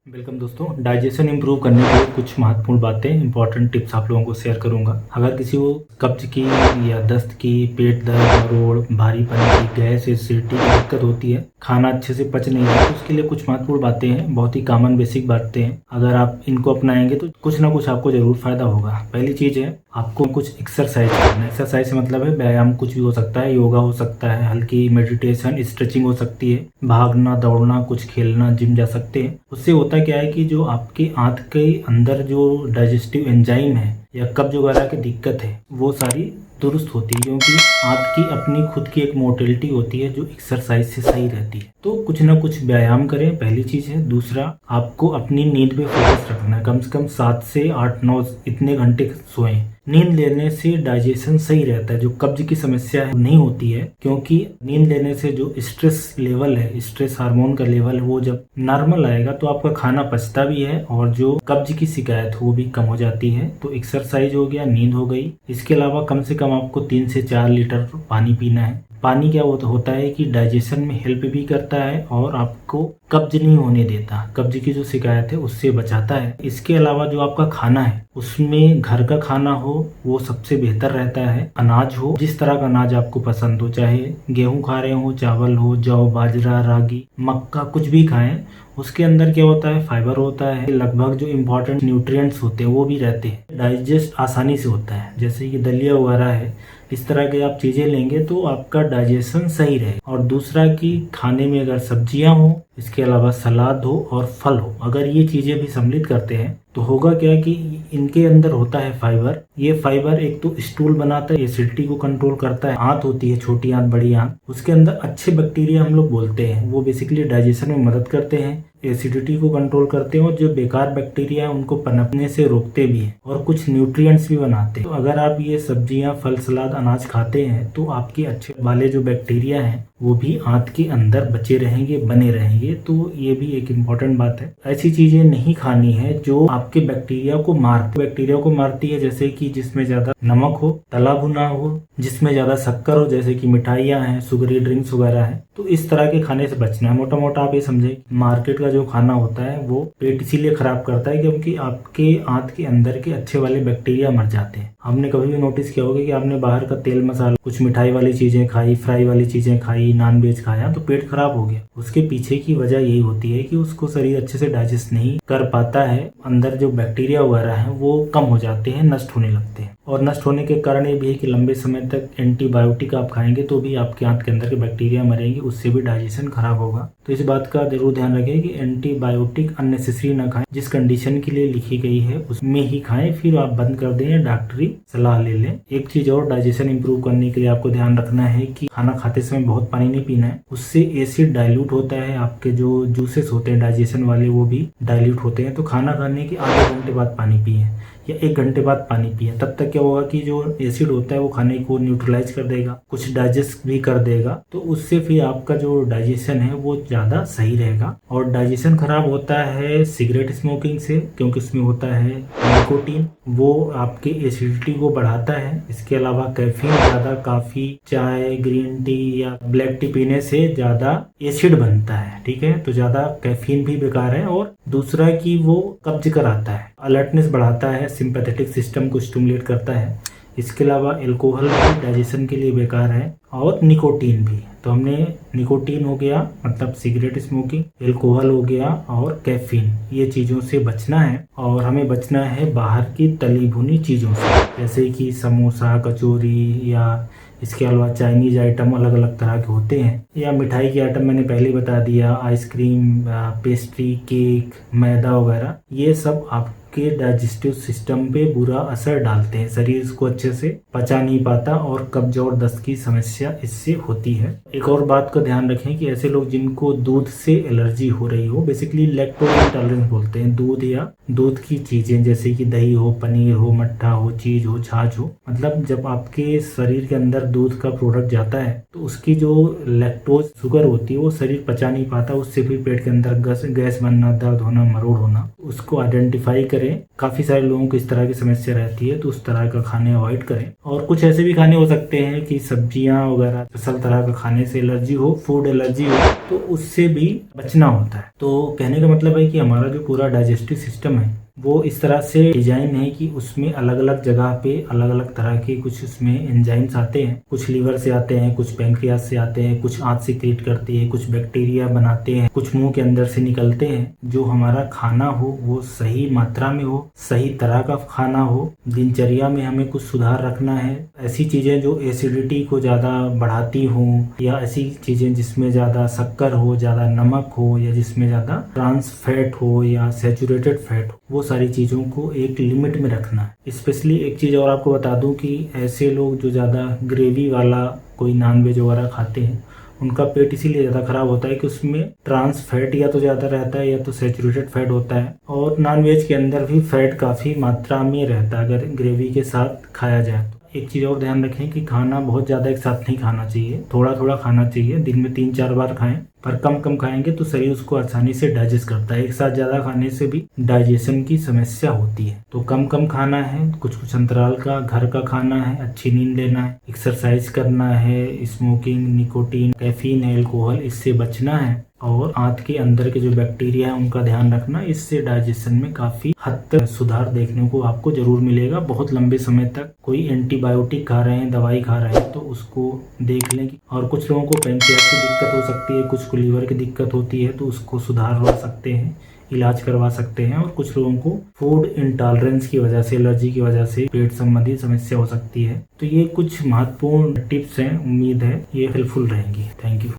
Welcome दोस्तों। Digestion improve करने के लिए कुछ महत्वपूर्ण बातें, इंपॉर्टेंट टिप्स आप लोगों को शेयर करूंगा। अगर किसी को कब्ज की या दस्त की, पेट दर्द, मरोड़, भारीपन की, गैस, एसिडिटी की दिक्कत होती है, खाना अच्छे से पच नहीं रहा, तो उसके लिए कुछ महत्वपूर्ण बातें हैं, बहुत ही कॉमन बेसिक बातें हैं। अगर आप इनको अपनाएंगे तो कुछ ना कुछ आपको जरूर फायदा होगा। पहली चीज है, आपको कुछ एक्सरसाइज करना है। एक्सरसाइज से मतलब है व्यायाम, कुछ भी हो सकता है, योगा हो सकता है, हल्की मेडिटेशन, स्ट्रेचिंग हो सकती है, भागना, दौड़ना, कुछ खेलना, जिम जा सकते हैं। उससे होता क्या है कि जो आपके आंत के अंदर जो डाइजेस्टिव एंजाइम है या कब्ज वगैरह की दिक्कत है, वो सारी दुरुस्त होती है, क्योंकि आंत की अपनी खुद की एक मोटिलिटी होती है जो एक्सरसाइज से सही रहती है। तो कुछ ना कुछ व्यायाम करें, पहली चीज है। दूसरा, आपको अपनी नींद पे फोकस रखना है। कम से कम 7 से 8-9 इतने घंटे सोएं। नींद लेने से डाइजेशन सही रहता है, जो कब्ज की समस्या है नहीं होती है, क्योंकि नींद लेने से जो स्ट्रेस लेवल है, स्ट्रेस हार्मोन का लेवल है, वो जब नॉर्मल आएगा तो आपका खाना पचता भी है और जो कब्ज की शिकायत वो भी कम हो जाती है। तो एक्सरसाइज हो गया, नींद हो गई। इसके अलावा कम से कम आपको 3 से 4 लीटर पानी पीना है। पानी क्या होता है कि डाइजेशन में हेल्प भी करता है और आपको कब्ज नहीं होने देता, कब्ज की जो शिकायत है उससे बचाता है। इसके अलावा जो आपका खाना है, उसमें घर का खाना हो वो सबसे बेहतर रहता है। अनाज हो, जिस तरह का अनाज आपको पसंद हो, चाहे गेहूं खा रहे हो, चावल हो, जौ, बाजरा, रागी, मक्का, कुछ भी खाएं। उसके अंदर क्या होता है, फाइबर होता है, लगभग जो इम्पोर्टेंट न्यूट्रिएंट्स होते हैं वो भी रहते हैं, डाइजेस्ट आसानी से होता है। जैसे कि दलिया वगैरह है, इस तरह के आप चीजें लेंगे तो आपका डाइजेशन सही रहे। और दूसरा कि खाने में अगर सब्जियां हो, इसके अलावा सलाद हो और फल हो, अगर ये चीजें भी सम्मिलित करते हैं तो होगा क्या कि इनके अंदर होता है फाइबर। ये फाइबर एक तो स्टूल बनाता है, एसिडिटी को कंट्रोल करता है। आंत होती है, छोटी आंत, बड़ी आंत, उसके अंदर अच्छे बैक्टीरिया हम लोग बोलते हैं, वो बेसिकली डाइजेशन में मदद करते हैं, एसिडिटी को कंट्रोल करते हैं और जो बेकार बैक्टीरिया है उनको पनपने से रोकते भी हैं और कुछ न्यूट्रिएंट्स भी बनाते हैं। तो अगर आप ये सब्जियां, फल, सलाद, अनाज खाते हैं तो आपके अच्छे वाले जो बैक्टीरिया हैं वो भी आंत के अंदर बचे रहेंगे, बने रहेंगे। तो ये भी एक इम्पोर्टेंट बात है। ऐसी चीजें नहीं खानी है जो आपके बैक्टीरिया को मारती है, जैसे कि जिसमें ज्यादा नमक हो, तला भुना हो, जिसमें ज्यादा शक्कर हो, जैसे कि मिठाइयाँ हैं, सुगरी ड्रिंक्स वगैरह है। तो इस तरह के खाने से बचना है। मोटा मोटा आप ये समझे, मार्केट का जो खाना होता है वो पेट इसीलिए खराब करता है क्योंकि आपके आंत के अंदर के अच्छे वाले बैक्टीरिया मर जाते हैं। आपने कभी भी नोटिस किया होगा कि आपने बाहर का तेल मसाला, कुछ मिठाई वाली चीजें खाई, फ्राई वाली चीजें खाई, नॉन वेज खाया तो पेट खराब हो गया। उसके पीछे की वजह यही होती है कि उसको शरीर अच्छे से डाइजेस्ट नहीं कर पाता है। अंदर जो बैक्टीरिया वगैरह है वो कम हो जाते हैं, नष्ट होने लगते हैं। और नष्ट होने के कारण ये भी है कि लंबे समय तक एंटीबायोटिक आप खाएंगे तो भी आपके आंत के अंदर के बैक्टीरिया मरेंगे, उससे भी डाइजेशन खराब होगा। तो इस बात का जरूर ध्यान रखें कि एंटीबायोटिक अननेसेसरी ना खाएं, जिस कंडीशन के लिए लिखी गई है उसमें ही खाएं, फिर आप बंद कर दें या डॉक्टरी सलाह ले लें। एक चीज और, डाइजेशन इंप्रूव करने के लिए आपको ध्यान रखना है कि खाना खाते समय बहुत पानी नहीं पीना है, उससे एसिड डाइल्यूट होता है, आपके जो जूसेस होते हैं डाइजेशन वाले वो भी डाइल्यूट होते हैं। तो खाना खाने के आधे घंटे बाद पानी पिए या 1 घंटे बाद पानी पिए। तब तक क्या होगा कि जो एसिड होता है वो खाने को न्यूट्रलाइज कर देगा, कुछ डाइजेस्ट भी कर देगा, तो उससे फिर आपका जो डाइजेशन है वो ज्यादा सही रहेगा। और डाइजेशन खराब होता है सिगरेट स्मोकिंग से, क्योंकि उसमें होता है निकोटीन, वो आपके एसिडिटी को बढ़ाता है। इसके अलावा कैफीन ज्यादा, काफी, चाय, ग्रीन टी या ब्लैक टी पीने से ज्यादा एसिड बनता है, ठीक है। तो ज्यादा कैफीन भी बेकार है। और दूसरा कि वो कब्ज कराता है, अलर्टनेस बढ़ाता है, सिंपैथेटिक सिस्टम को स्टिमुलेट करता है। इसके अलावा अल्कोहल भी डाइजेशन के लिए बेकार है और निकोटीन भी। तो हमने निकोटीन हो गया मतलब सिगरेट स्मोकिंग, अल्कोहल हो गया और कैफीन, ये चीज़ों से बचना है। और हमें बचना है बाहर की तली भुनी चीज़ों से, जैसे कि समोसा, कचौरी, या इसके अलावा चाइनीज आइटम अलग अलग तरह के होते हैं, या मिठाई के आइटम मैंने पहले बता दिया, आइसक्रीम, पेस्ट्री, केक, मैदा वगैरह, ये सब आपके डाइजेस्टिव सिस्टम पे बुरा असर डालते हैं। शरीर इसको अच्छे से पचा नहीं पाता और कब्ज और दस्त की समस्या इससे होती है। एक और बात का ध्यान रखें कि ऐसे लोग जिनको दूध से एलर्जी हो रही हो, बेसिकली लैक्टोज इंटॉलरेंस बोलते हैं, दूध या दूध की चीजें जैसे कि दही हो, पनीर हो, मट्ठा हो, चीज हो, छाछ हो, मतलब जब आपके शरीर के अंदर दूध का प्रोडक्ट जाता है तो उसकी जो लैक्टोज शुगर होती है वो शरीर पचा नहीं पाता, उससे भी पेट के अंदर गैस बनना, दर्द होना, मरोड़ होना। उसको आइडेंटिफाई करें करें। काफ़ी सारे लोगों को इस तरह की समस्या रहती है, तो उस तरह का खाने अवॉइड करें। और कुछ ऐसे भी खाने हो सकते हैं कि सब्जियां वगैरह स्पेशल तरह का खाने से एलर्जी हो, फूड एलर्जी हो, तो उससे भी बचना होता है। तो कहने का मतलब है कि हमारा जो पूरा डाइजेस्टिव सिस्टम है वो इस तरह से डिजाइन है कि उसमें अलग अलग जगह पे अलग अलग तरह के कुछ उसमें एंजाइम्स आते हैं। कुछ लीवर से आते हैं, कुछ पैंक्रियाज से आते हैं, कुछ आंत सीक्रेट करती है, कुछ बैक्टीरिया बनाते हैं, कुछ मुंह के अंदर से निकलते हैं। जो हमारा खाना हो वो सही मात्रा में हो, सही तरह का खाना हो। दिनचर्या में हमें कुछ सुधार रखना है। ऐसी चीजें जो एसिडिटी को ज्यादा बढ़ाती हो, या ऐसी चीजें जिसमें ज्यादा शक्कर हो, ज्यादा नमक हो, या जिसमें ज्यादा ट्रांस फैट हो या सैचुरेटेड फैट हो, वो सारी चीज़ों को एक लिमिट में रखना है। स्पेशली एक चीज़ और आपको बता दूं कि ऐसे लोग जो ज़्यादा ग्रेवी वाला कोई नॉनवेज वगैरह खाते हैं, उनका पेट इसीलिए ज़्यादा खराब होता है कि उसमें ट्रांस फैट या तो ज़्यादा रहता है या तो सैचुरेटेड फैट होता है। और नॉनवेज के अंदर भी फैट काफ़ी मात्रा में रहता है अगर ग्रेवी के साथ खाया जाए तो। एक चीज़ और ध्यान रखें कि खाना बहुत ज़्यादा एक साथ नहीं खाना चाहिए, थोड़ा थोड़ा खाना चाहिए। दिन में 3-4 बार खाएं, पर कम कम खाएंगे तो शरीर उसको आसानी से डाइजेस्ट करता है। एक साथ ज़्यादा खाने से भी डाइजेशन की समस्या होती है। तो कम कम खाना है, कुछ कुछ अंतराल का घर का खाना है, अच्छी नींद लेना है, एक्सरसाइज करना है, स्मोकिंग, निकोटीन, कैफीन, एल्कोहल, इससे बचना है। और आंत के अंदर के जो बैक्टीरिया है उनका ध्यान रखना। इससे डाइजेशन में काफी हद तक सुधार देखने को आपको जरूर मिलेगा। बहुत लंबे समय तक कोई एंटीबायोटिक खा रहे हैं, दवाई खा रहे हैं, तो उसको देख लें। और कुछ लोगों को पैंक्रियास की दिक्कत हो सकती है, कुछ को लीवर की दिक्कत होती है, तो उसको सुधारवा सकते हैं, इलाज करवा सकते हैं। और कुछ लोगों को फूड इंटॉलरेंस की वजह से, एलर्जी की वजह से पेट संबंधी समस्या हो सकती है। तो ये कुछ महत्वपूर्ण टिप्स हैं, उम्मीद है ये हेल्पफुल रहेंगी। Thank you.